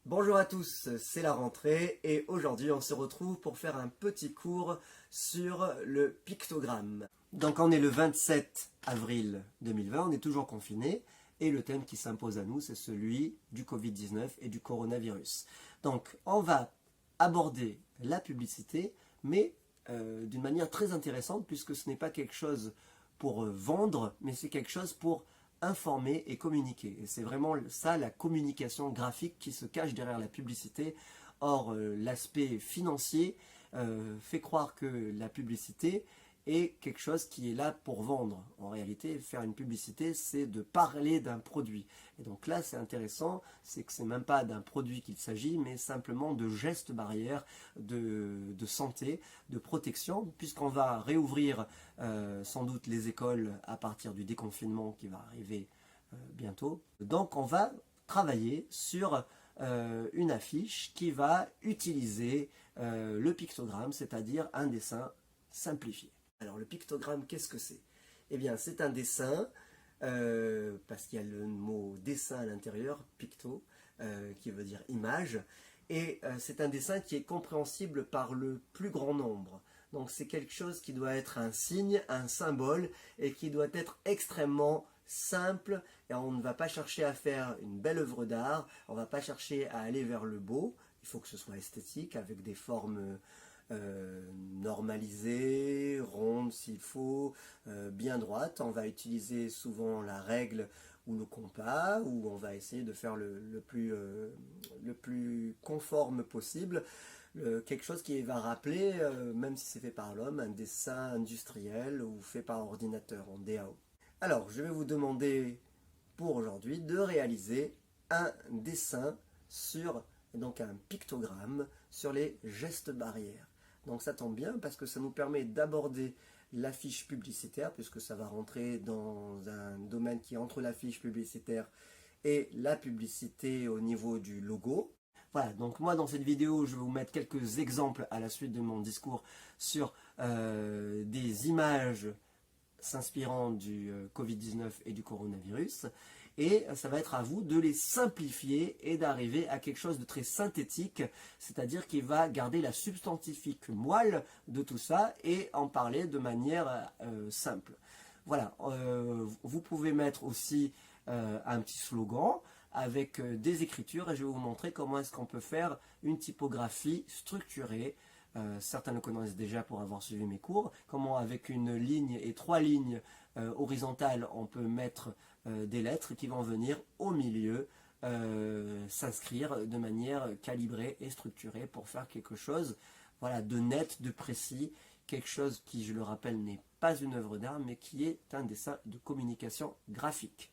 Bonjour à tous, c'est la rentrée et aujourd'hui on se retrouve pour faire un petit cours sur le pictogramme. Donc on est le 27 avril 2020, on est toujours confiné et le thème qui s'impose à nous c'est celui du Covid-19 et du coronavirus. Donc on va aborder la publicité mais d'une manière très intéressante puisque ce n'est pas quelque chose pour vendre mais c'est quelque chose pour informer et communiquer. Et c'est vraiment ça, la communication graphique qui se cache derrière la publicité. Or, l'aspect financier fait croire que la publicité est quelque chose qui est là pour vendre. En réalité, faire une publicité, c'est de parler d'un produit. Et donc là, c'est intéressant, c'est que c'est même pas d'un produit qu'il s'agit, mais simplement de gestes barrières, de santé, de protection, puisqu'on va réouvrir sans doute les écoles à partir du déconfinement qui va arriver bientôt. Donc on va travailler sur une affiche qui va utiliser le pictogramme, c'est-à-dire un dessin simplifié. Alors le pictogramme, qu'est-ce que c'est? Eh bien c'est un dessin, parce qu'il y a le mot dessin à l'intérieur, picto, qui veut dire image, et c'est un dessin qui est compréhensible par le plus grand nombre. Donc c'est quelque chose qui doit être un signe, un symbole, et qui doit être extrêmement simple, et on ne va pas chercher à faire une belle œuvre d'art, on ne va pas chercher à aller vers le beau, il faut que ce soit esthétique, avec des formes normalisées, rondes s'il faut, bien droites. On va utiliser souvent la règle ou le compas, où on va essayer de faire le plus conforme possible, quelque chose qui va rappeler, même si c'est fait par l'homme, un dessin industriel ou fait par ordinateur en DAO. Alors, je vais vous demander pour aujourd'hui de réaliser un dessin sur, donc un pictogramme, sur les gestes barrières. Donc ça tombe bien parce que ça nous permet d'aborder l'affiche publicitaire, puisque ça va rentrer dans un domaine qui est entre l'affiche publicitaire et la publicité au niveau du logo. Voilà, donc moi dans cette vidéo, je vais vous mettre quelques exemples à la suite de mon discours sur des images s'inspirant du Covid-19 et du coronavirus, et ça va être à vous de les simplifier et d'arriver à quelque chose de très synthétique, c'est-à-dire qui va garder la substantifique moelle de tout ça et en parler de manière simple. Voilà, vous pouvez mettre aussi un petit slogan avec des écritures et je vais vous montrer comment est-ce qu'on peut faire une typographie structurée. Certains le connaissent déjà pour avoir suivi mes cours, comment avec une ligne et 3 lignes horizontales on peut mettre des lettres qui vont venir au milieu s'inscrire de manière calibrée et structurée pour faire quelque chose, voilà, de net, de précis, quelque chose qui, je le rappelle, n'est pas une œuvre d'art mais qui est un dessin de communication graphique.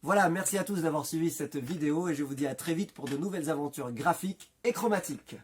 Voilà, merci à tous d'avoir suivi cette vidéo et je vous dis à très vite pour de nouvelles aventures graphiques et chromatiques.